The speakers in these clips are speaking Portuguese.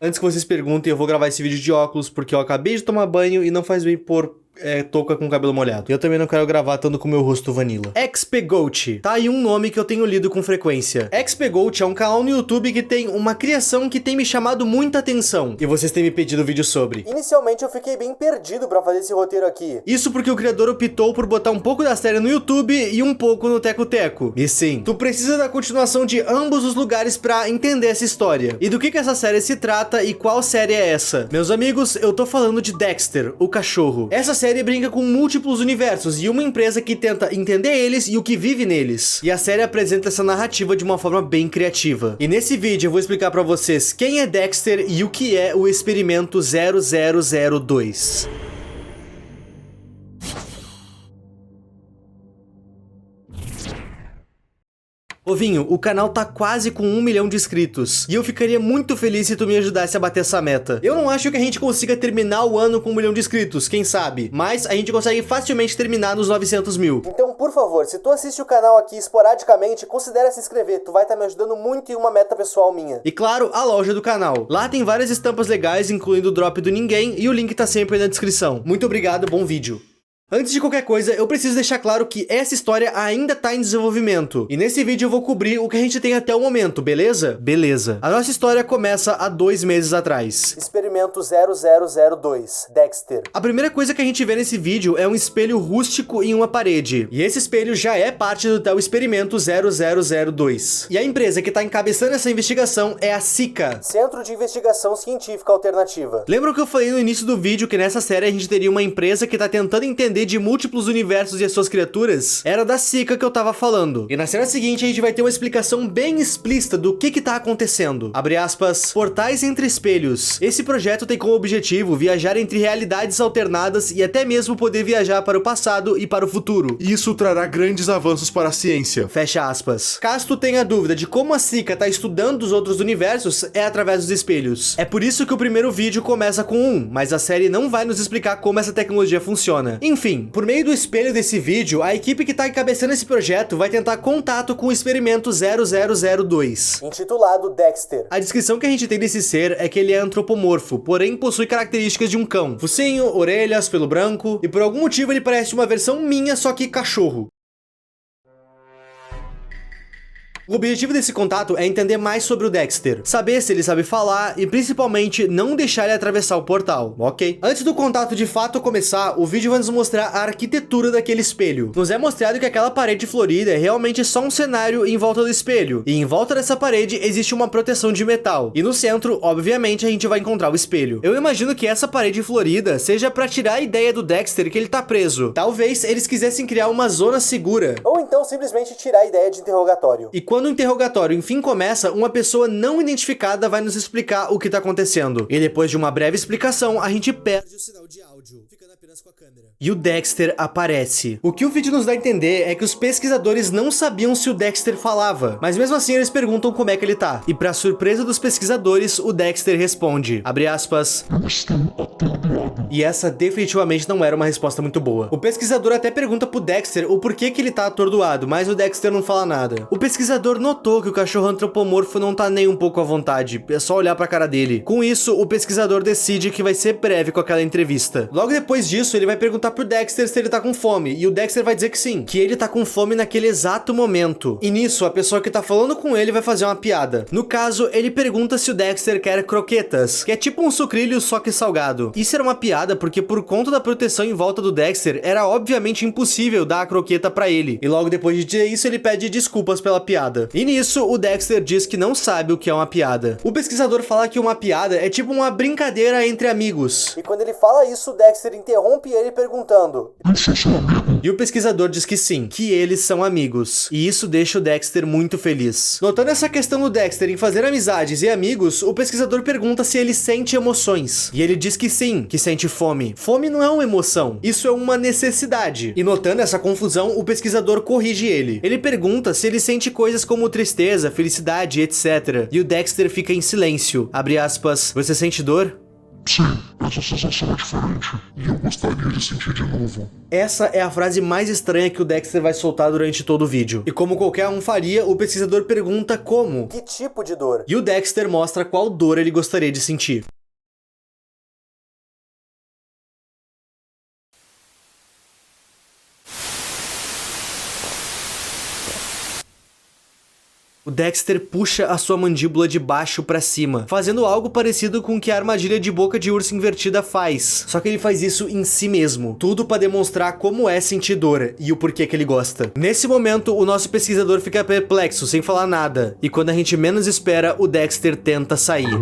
Antes que vocês perguntem, eu vou gravar esse vídeo de óculos porque eu acabei de tomar banho e não faz bem pôr touca com cabelo molhado. Eu também não quero gravar tanto com meu rosto vanilla. XPGoat. Tá aí um nome que eu tenho lido com frequência. XPGoat é um canal no YouTube que tem uma criação que tem me chamado muita atenção. E vocês têm me pedido vídeo sobre. Inicialmente eu fiquei bem perdido pra fazer esse roteiro aqui. Isso porque o criador optou por botar um pouco da série no YouTube e um pouco no Teco Teco. E sim, tu precisa da continuação de ambos os lugares pra entender essa história. E do que essa série se trata e qual série é essa? Meus amigos, eu tô falando de Dexter, o cachorro. Essa série brinca com múltiplos universos e uma empresa que tenta entender eles e o que vive neles. E a série apresenta essa narrativa de uma forma bem criativa. E nesse vídeo eu vou explicar pra vocês quem é Dexter e o que é o Experimento 0002. Ô Vinho, o canal tá quase com 1 milhão de inscritos, e eu ficaria muito feliz se tu me ajudasse a bater essa meta. Eu não acho que a gente consiga terminar o ano com 1 milhão de inscritos, quem sabe, mas a gente consegue facilmente terminar nos 900 mil. Então, por favor, se tu assiste o canal aqui esporadicamente, considere se inscrever, tu vai estar me ajudando muito em uma meta pessoal minha. E claro, a loja do canal. Lá tem várias estampas legais, incluindo o drop do Ninguém, e o link tá sempre aí na descrição. Muito obrigado, bom vídeo. Antes de qualquer coisa, eu preciso deixar claro que essa história ainda tá em desenvolvimento. E nesse vídeo eu vou cobrir o que a gente tem até o momento, beleza? Beleza. A nossa história começa há 2 meses atrás. Experimento 0002, Dexter. A primeira coisa que a gente vê nesse vídeo é um espelho rústico em uma parede. E esse espelho já é parte do tal Experimento 0002. E a empresa que tá encabeçando essa investigação é a SICA. Centro de Investigação Científica Alternativa. Lembra que eu falei no início do vídeo que nessa série a gente teria uma empresa que tá tentando entender de múltiplos universos e as suas criaturas? Era da SICA que eu tava falando. E na cena seguinte a gente vai ter uma explicação bem explícita do que tá acontecendo. Abre aspas, portais entre espelhos. Esse projeto tem como objetivo viajar entre realidades alternadas e até mesmo poder viajar para o passado e para o futuro. Isso trará grandes avanços para a ciência. Fecha aspas. Caso tu tenha dúvida de como a SICA tá estudando os outros universos, é através dos espelhos. É por isso que o primeiro vídeo começa com mas a série não vai nos explicar como essa tecnologia funciona. Enfim, por meio do espelho desse vídeo, a equipe que tá encabeçando esse projeto vai tentar contato com o Experimento 0002. Intitulado Dexter. A descrição que a gente tem desse ser é que ele é antropomorfo, porém possui características de um cão. Focinho, orelhas, pelo branco, e por algum motivo ele parece uma versão minha, só que cachorro. O objetivo desse contato é entender mais sobre o Dexter, saber se ele sabe falar e principalmente não deixar ele atravessar o portal, ok? Antes do contato de fato começar, o vídeo vai nos mostrar a arquitetura daquele espelho. Nos é mostrado que aquela parede florida é realmente só um cenário em volta do espelho, e em volta dessa parede existe uma proteção de metal, e no centro, obviamente, a gente vai encontrar o espelho. Eu imagino que essa parede florida seja pra tirar a ideia do Dexter que ele tá preso. Talvez eles quisessem criar uma zona segura. Ou então simplesmente tirar a ideia de interrogatório. E quando o interrogatório enfim começa, uma pessoa não identificada vai nos explicar o que tá acontecendo. E depois de uma breve explicação, a gente perde o sinal de áudio, ficando apenas com a câmera. E o Dexter aparece. O que o vídeo nos dá a entender é que os pesquisadores não sabiam se o Dexter falava, mas mesmo assim eles perguntam como é que ele tá. E pra surpresa dos pesquisadores, o Dexter responde, abre aspas, eu estou atordoado. E essa definitivamente não era uma resposta muito boa. O pesquisador até pergunta pro Dexter o porquê que ele tá atordoado, mas o Dexter não fala nada. O pesquisador notou que o cachorro antropomorfo não tá nem um pouco à vontade, é só olhar pra cara dele. Com isso, o pesquisador decide que vai ser breve com aquela entrevista. Logo depois disso, ele vai perguntar pro Dexter se ele tá com fome, e o Dexter vai dizer que sim, que ele tá com fome naquele exato momento. E nisso, a pessoa que tá falando com ele vai fazer uma piada. No caso, ele pergunta se o Dexter quer croquetas, que é tipo um sucrilho só que salgado. Isso era uma piada porque por conta da proteção em volta do Dexter, era obviamente impossível dar a croqueta pra ele. E logo depois de dizer isso, ele pede desculpas pela piada. E nisso, o Dexter diz que não sabe o que é uma piada. O pesquisador fala que uma piada é tipo uma brincadeira entre amigos. E quando ele fala isso, o Dexter interrompe ele perguntando, Esse é seu amigo? E o pesquisador diz que sim, que eles são amigos. E isso deixa o Dexter muito feliz. Notando essa questão do Dexter em fazer amizades e amigos, o pesquisador pergunta se ele sente emoções. E ele diz que sim, que sente fome. Fome não é uma emoção, isso é uma necessidade. E notando essa confusão, o pesquisador corrige ele. Ele pergunta se ele sente coisas como tristeza, felicidade, etc. E o Dexter fica em silêncio. Abre aspas, você sente dor? Sim, essa sensação é diferente e eu gostaria de sentir de novo. Essa é a frase mais estranha que o Dexter vai soltar durante todo o vídeo. E como qualquer um faria, o pesquisador pergunta como. Que tipo de dor? E o Dexter mostra qual dor ele gostaria de sentir. O Dexter puxa a sua mandíbula de baixo pra cima, fazendo algo parecido com o que a armadilha de boca de urso invertida faz. Só que ele faz isso em si mesmo, tudo pra demonstrar como é sentir dor e o porquê que ele gosta. Nesse momento, o nosso pesquisador fica perplexo, sem falar nada, e quando a gente menos espera, o Dexter tenta sair.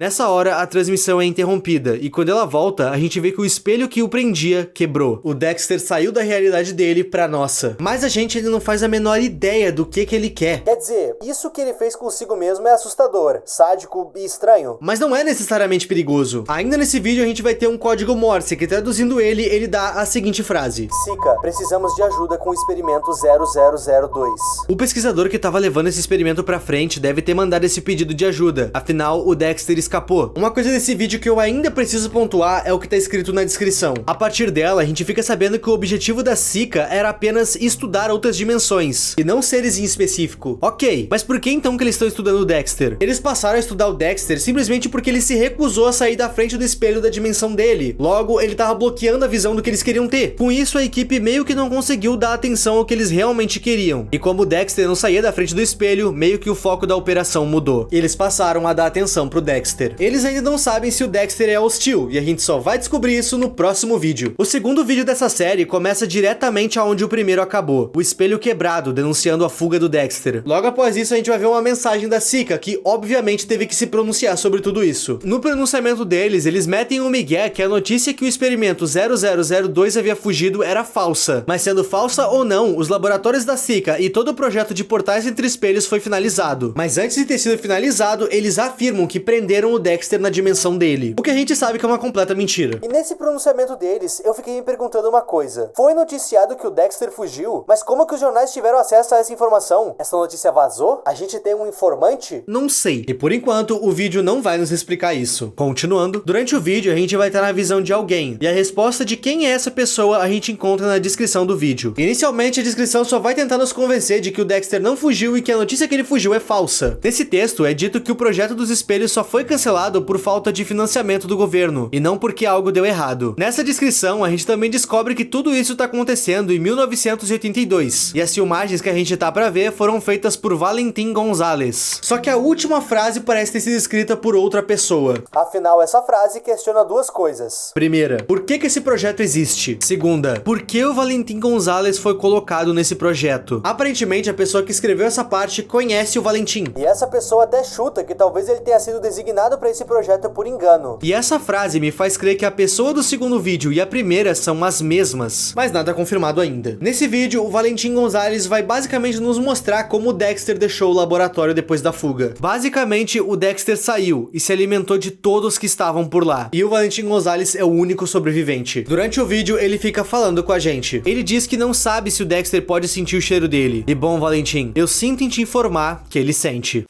Nessa hora, a transmissão é interrompida, e quando ela volta, a gente vê que o espelho que o prendia quebrou. O Dexter saiu da realidade dele pra nossa. Mas a gente ainda não faz a menor ideia do que ele quer. Quer dizer, isso que ele fez consigo mesmo é assustador, sádico e estranho. Mas não é necessariamente perigoso. Ainda nesse vídeo a gente vai ter um código Morse, que traduzindo ele dá a seguinte frase. Sika, precisamos de ajuda com o experimento 0002. O pesquisador que tava levando esse experimento pra frente deve ter mandado esse pedido de ajuda. Afinal, o Dexter escapou. Uma coisa desse vídeo que eu ainda preciso pontuar é o que tá escrito na descrição. A partir dela, a gente fica sabendo que o objetivo da Sika era apenas estudar outras dimensões, e não seres em específico. Ok, mas por que então que eles estão estudando o Dexter? Eles passaram a estudar o Dexter simplesmente porque ele se recusou a sair da frente do espelho da dimensão dele. Logo, ele tava bloqueando a visão do que eles queriam ter. Com isso, a equipe meio que não conseguiu dar atenção ao que eles realmente queriam. E como o Dexter não saía da frente do espelho, meio que o foco da operação mudou. Eles passaram a dar atenção pro Dexter. Eles ainda não sabem se o Dexter é hostil, e a gente só vai descobrir isso no próximo vídeo. O segundo vídeo dessa série começa diretamente aonde o primeiro acabou, o espelho quebrado, denunciando a fuga do Dexter. Logo após isso, a gente vai ver uma mensagem da Sika, que obviamente teve que se pronunciar sobre tudo isso. No pronunciamento deles, eles metem um migué que a notícia que o experimento 0002 havia fugido era falsa. Mas sendo falsa ou não, os laboratórios da Sika e todo o projeto de portais entre espelhos foi finalizado. Mas antes de ter sido finalizado, eles afirmam que prenderam o Dexter na dimensão dele, o que a gente sabe que é uma completa mentira. E nesse pronunciamento deles, eu fiquei me perguntando uma coisa. Foi noticiado que o Dexter fugiu, mas como que os jornais tiveram acesso a essa informação? Essa notícia vazou? A gente tem um informante? Não sei. E por enquanto, o vídeo não vai nos explicar isso. Continuando, durante o vídeo a gente vai estar na visão de alguém, e a resposta de quem é essa pessoa a gente encontra na descrição do vídeo. Inicialmente, a descrição só vai tentar nos convencer de que o Dexter não fugiu e que a notícia que ele fugiu é falsa. Nesse texto, é dito que o projeto dos espelhos só foi cancelado por falta de financiamento do governo, e não porque algo deu errado. Nessa descrição, a gente também descobre que tudo isso tá acontecendo em 1982, e as filmagens que a gente tá pra ver foram feitas por Valentim Gonzalez. Só que a última frase parece ter sido escrita por outra pessoa. Afinal, essa frase questiona duas coisas. Primeira, por que esse projeto existe? Segunda, por que o Valentim Gonzalez foi colocado nesse projeto? Aparentemente, a pessoa que escreveu essa parte conhece o Valentim. E essa pessoa até chuta que talvez ele tenha sido designado para esse projeto por engano. E essa frase me faz crer que a pessoa do segundo vídeo e a primeira são as mesmas, mas nada confirmado ainda. Nesse vídeo, o Valentim Gonzalez vai basicamente nos mostrar como o Dexter deixou o laboratório depois da fuga. Basicamente, o Dexter saiu e se alimentou de todos que estavam por lá. E o Valentim Gonzalez é o único sobrevivente. Durante o vídeo, ele fica falando com a gente. Ele diz que não sabe se o Dexter pode sentir o cheiro dele. E bom, Valentim, eu sinto em te informar que ele sente.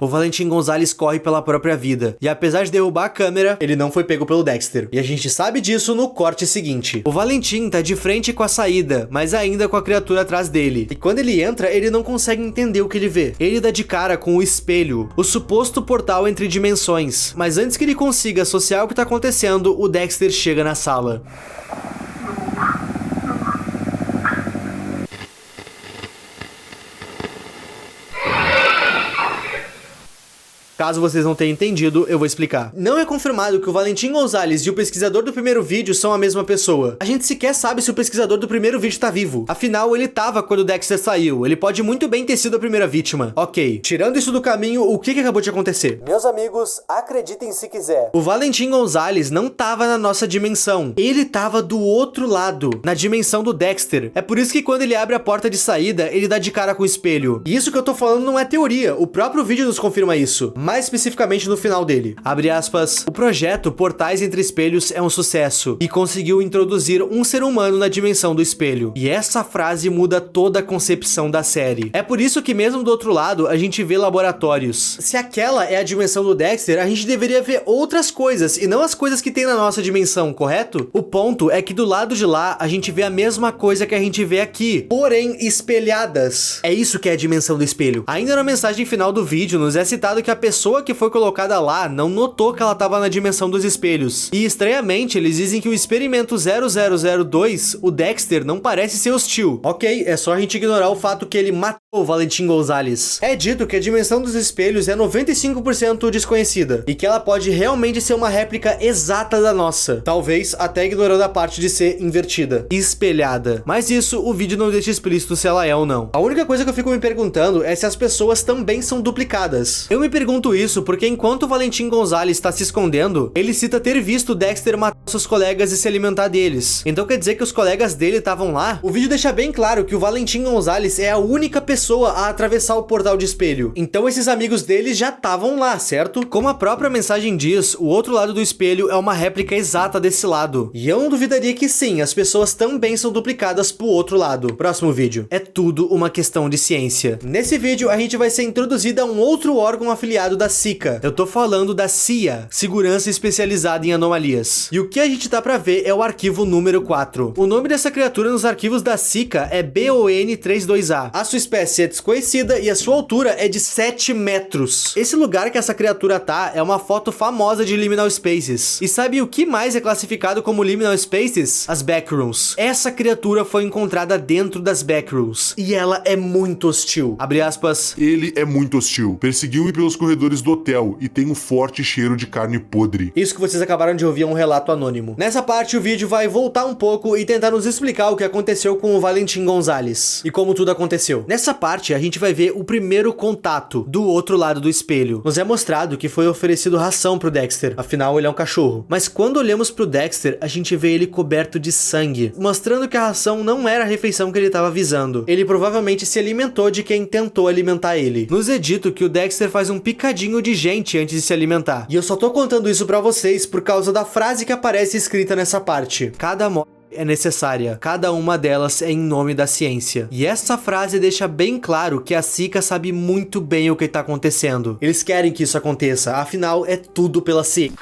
O Valentim Gonzalez corre pela própria vida, e apesar de derrubar a câmera, ele não foi pego pelo Dexter. E a gente sabe disso no corte seguinte. O Valentim tá de frente com a saída, mas ainda com a criatura atrás dele. E quando ele entra, ele não consegue entender o que ele vê. Ele dá de cara com o espelho, o suposto portal entre dimensões. Mas antes que ele consiga associar o que tá acontecendo, o Dexter chega na sala. Caso vocês não tenham entendido, eu vou explicar. Não é confirmado que o Valentim Gonzalez e o pesquisador do primeiro vídeo são a mesma pessoa. A gente sequer sabe se o pesquisador do primeiro vídeo tá vivo. Afinal, ele tava quando o Dexter saiu. Ele pode muito bem ter sido a primeira vítima. Ok, tirando isso do caminho, o que acabou de acontecer? Meus amigos, acreditem se quiser. O Valentim Gonzalez não tava na nossa dimensão. Ele tava do outro lado, na dimensão do Dexter. É por isso que quando ele abre a porta de saída, ele dá de cara com o espelho. E isso que eu tô falando não é teoria. O próprio vídeo nos confirma isso. mais especificamente no final dele. Abre aspas, o projeto Portais Entre Espelhos é um sucesso e conseguiu introduzir um ser humano na dimensão do espelho. E essa frase muda toda a concepção da série. É por isso que mesmo do outro lado a gente vê laboratórios. Se aquela é a dimensão do Dexter, a gente deveria ver outras coisas e não as coisas que tem na nossa dimensão, correto? O ponto é que do lado de lá a gente vê a mesma coisa que a gente vê aqui, porém espelhadas. É isso que é a dimensão do espelho. Ainda na mensagem final do vídeo nos é citado que a pessoa que foi colocada lá não notou que ela estava na dimensão dos espelhos. E estranhamente eles dizem que o experimento 0002, o Dexter, não parece ser hostil. Ok, é só a gente ignorar o fato que ele matou o Valentim Gonzalez. É dito que a dimensão dos espelhos é 95% desconhecida e que ela pode realmente ser uma réplica exata da nossa, talvez até ignorando a parte de ser invertida, espelhada. Mas isso o vídeo não deixa explícito se ela é ou não. A única coisa que eu fico me perguntando é se as pessoas também são duplicadas. Eu me pergunto isso porque enquanto o Valentim Gonzalez está se escondendo, ele cita ter visto Dexter matar seus colegas e se alimentar deles. Então quer dizer que os colegas dele estavam lá? O vídeo deixa bem claro que o Valentim Gonzalez é a única pessoa a atravessar o portal de espelho. Então esses amigos dele já estavam lá, certo? Como a própria mensagem diz, o outro lado do espelho é uma réplica exata desse lado. E eu não duvidaria que sim, as pessoas também são duplicadas pro outro lado. Próximo vídeo. É tudo uma questão de ciência. Nesse vídeo a gente vai ser introduzido a um outro órgão afiliado da SICA. Eu tô falando da CIA, Segurança Especializada em Anomalias. E o que a gente tá pra ver é o arquivo número 4. O nome dessa criatura nos arquivos da SICA é BON32A. A sua espécie é desconhecida e a sua altura é de 7 metros. Esse lugar que essa criatura tá é uma foto famosa de Liminal Spaces. E sabe o que mais é classificado como Liminal Spaces? As Backrooms. Essa criatura foi encontrada dentro das Backrooms e ela é muito hostil. Abre aspas. Ele é muito hostil. Perseguiu-me pelos corredores do hotel e tem um forte cheiro de carne podre. Isso que vocês acabaram de ouvir é um relato anônimo. Nessa parte o vídeo vai voltar um pouco e tentar nos explicar o que aconteceu com o Valentim Gonzalez e como tudo aconteceu. Nessa parte a gente vai ver o primeiro contato do outro lado do espelho. Nos é mostrado que foi oferecido ração pro Dexter, afinal ele é um cachorro. Mas quando olhamos pro Dexter, a gente vê ele coberto de sangue, mostrando que a ração não era a refeição que ele estava visando. Ele provavelmente se alimentou de quem tentou alimentar ele. Nos é dito que o Dexter faz um picadinho de gente antes de se alimentar. E eu só tô contando isso pra vocês por causa da frase que aparece escrita nessa parte. Cada morte é necessária, cada uma delas é em nome da ciência. E essa frase deixa bem claro que a SICA sabe muito bem o que tá acontecendo. Eles querem que isso aconteça, afinal é tudo pela ciência.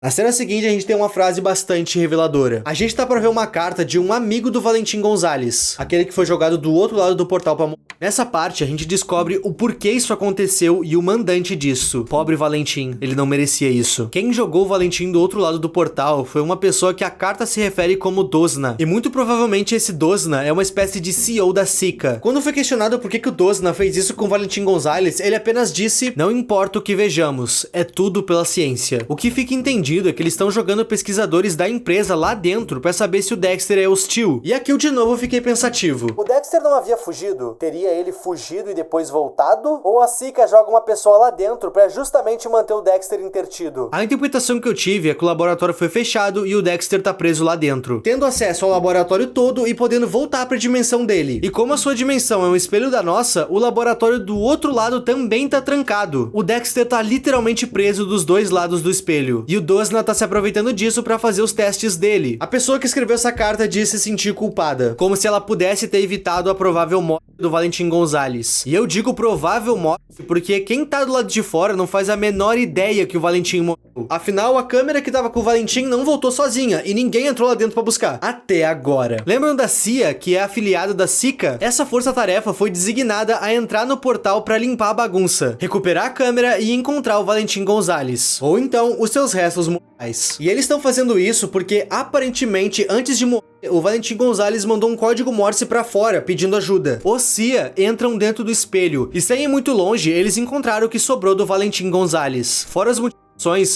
Na cena seguinte, a gente tem uma frase bastante reveladora. A gente tá pra ver uma carta de um amigo do Valentim Gonzalez, aquele que foi jogado do outro lado do portal pra morrer. Nessa parte, a gente descobre o porquê isso aconteceu e o mandante disso. Pobre Valentim, ele não merecia isso. Quem jogou o Valentim do outro lado do portal foi uma pessoa que a carta se refere como Dosna. E muito provavelmente esse Dosna é uma espécie de CEO da SICA. Quando foi questionado por que o Dosna fez isso com o Valentim Gonzalez, ele apenas disse, não importa o que vejamos, é tudo pela ciência. O que fica entendido é que eles estão jogando pesquisadores da empresa lá dentro pra saber se o Dexter é hostil. E aqui eu de novo fiquei pensativo. O Dexter não havia fugido? Teria ele fugido e depois voltado? Ou a SICA joga uma pessoa lá dentro pra justamente manter o Dexter intertido? A interpretação que eu tive é que o laboratório foi fechado e o Dexter tá preso lá dentro, tendo acesso ao laboratório todo e podendo voltar pra dimensão dele. E como a sua dimensão é um espelho da nossa, o laboratório do outro lado também tá trancado. O Dexter tá literalmente preso dos dois lados do espelho. E o Dosna tá se aproveitando disso pra fazer os testes dele. A pessoa que escreveu essa carta disse se sentir culpada, como se ela pudesse ter evitado a provável morte do Valentim Gonzalez. E eu digo provável morte porque quem tá do lado de fora não faz a menor ideia que o Valentim morreu. Afinal, a câmera que tava com o Valentim não voltou sozinha e ninguém entrou lá dentro pra buscar. Até agora. Lembram da CIA, que é afiliada da SICA? Essa força-tarefa foi designada a entrar no portal pra limpar a bagunça, recuperar a câmera e encontrar o Valentim Gonzalez. Ou então, os seus restos mortais. E eles estão fazendo isso porque, aparentemente, antes de morrer, o Valentim Gonzalez mandou um código Morse pra fora, pedindo ajuda. Os CIA entram dentro do espelho, e sem ir muito longe, eles encontraram o que sobrou do Valentim Gonzalez. Fora os motivos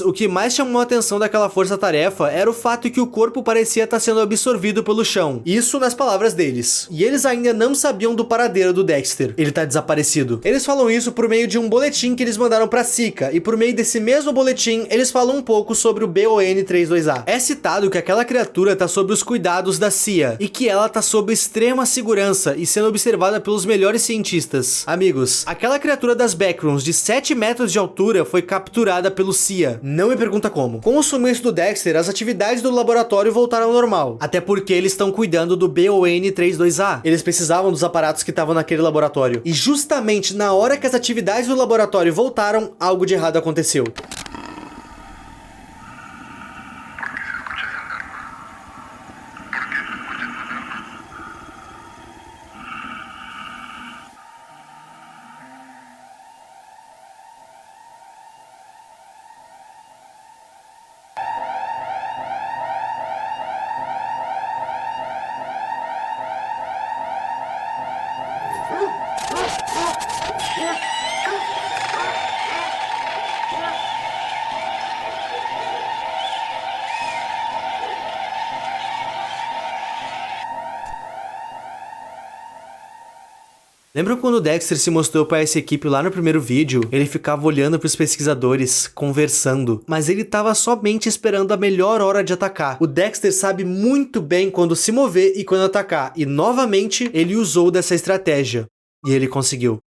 O que mais chamou a atenção daquela força-tarefa era o fato que o corpo parecia estar sendo absorvido pelo chão. Isso nas palavras deles. E eles ainda não sabiam do paradeiro do Dexter. Ele tá desaparecido. Eles falam isso por meio de um boletim que eles mandaram pra Sika, e por meio desse mesmo boletim, eles falam um pouco sobre o BON-32A. É citado que aquela criatura tá sob os cuidados da CIA, e que ela tá sob extrema segurança e sendo observada pelos melhores cientistas. Amigos, aquela criatura das Backrooms de 7 metros de altura foi capturada pelo CIA. Não me pergunta como. Com o sumiço do Dexter, as atividades do laboratório voltaram ao normal. Até porque eles estão cuidando do BON-32A. Eles precisavam dos aparatos que estavam naquele laboratório. E justamente na hora que as atividades do laboratório voltaram, algo de errado aconteceu. Lembram quando o Dexter se mostrou para essa equipe lá no primeiro vídeo? Ele ficava olhando para os pesquisadores, conversando, mas ele estava somente esperando a melhor hora de atacar. O Dexter sabe muito bem quando se mover e quando atacar, e novamente ele usou dessa estratégia. E ele conseguiu.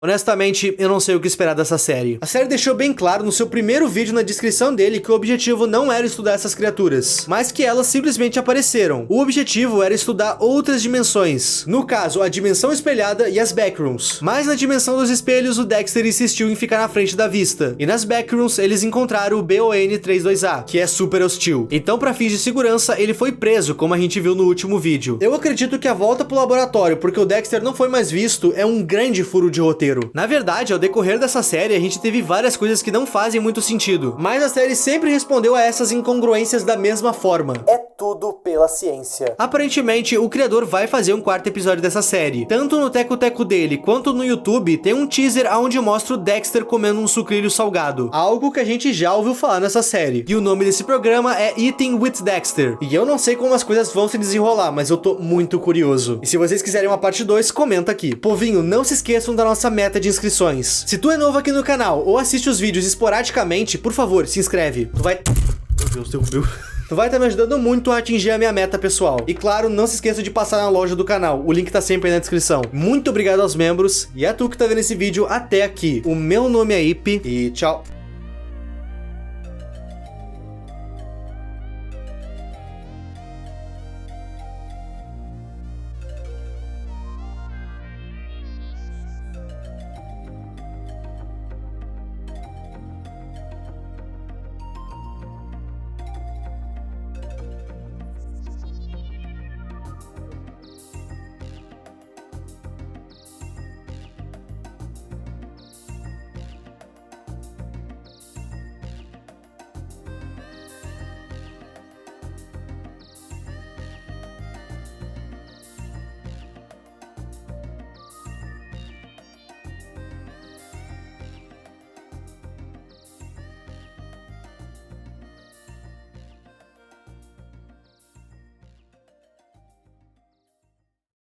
Honestamente, eu não sei o que esperar dessa série. A série deixou bem claro no seu primeiro vídeo na descrição dele que o objetivo não era estudar essas criaturas, mas que elas simplesmente apareceram. O objetivo era estudar outras dimensões, no caso, a dimensão espelhada e as Backrooms. Mas na dimensão dos espelhos, o Dexter insistiu em ficar na frente da vista, e nas Backrooms eles encontraram o BON-32A, que é super hostil. Então, para fins de segurança, ele foi preso, como a gente viu no último vídeo. Eu acredito que a volta pro laboratório, porque o Dexter não foi mais visto, é um grande furo de roteiro. Na verdade, ao decorrer dessa série, a gente teve várias coisas que não fazem muito sentido, mas a série sempre respondeu a essas incongruências da mesma forma. É tudo pela ciência. Aparentemente, o criador vai fazer um 4º episódio dessa série. Tanto no Teco-Teco dele, quanto no YouTube, tem um teaser onde mostra o Dexter comendo um sucrilho salgado, algo que a gente já ouviu falar nessa série. E o nome desse programa é Eating with Dexter. E eu não sei como as coisas vão se desenrolar, mas eu tô muito curioso. E se vocês quiserem uma parte 2, comenta aqui. Povinho, não se esqueçam da nossa meta de inscrições. Se tu é novo aqui no canal ou assiste os vídeos esporadicamente, por favor, se inscreve. Tu vai... Meu Deus, derrubeu. Tu vai estar me ajudando muito a atingir a minha meta pessoal. E claro, não se esqueça de passar na loja do canal. O link tá sempre aí na descrição. Muito obrigado aos membros e a tu que tá vendo esse vídeo até aqui. O meu nome é Ip e tchau.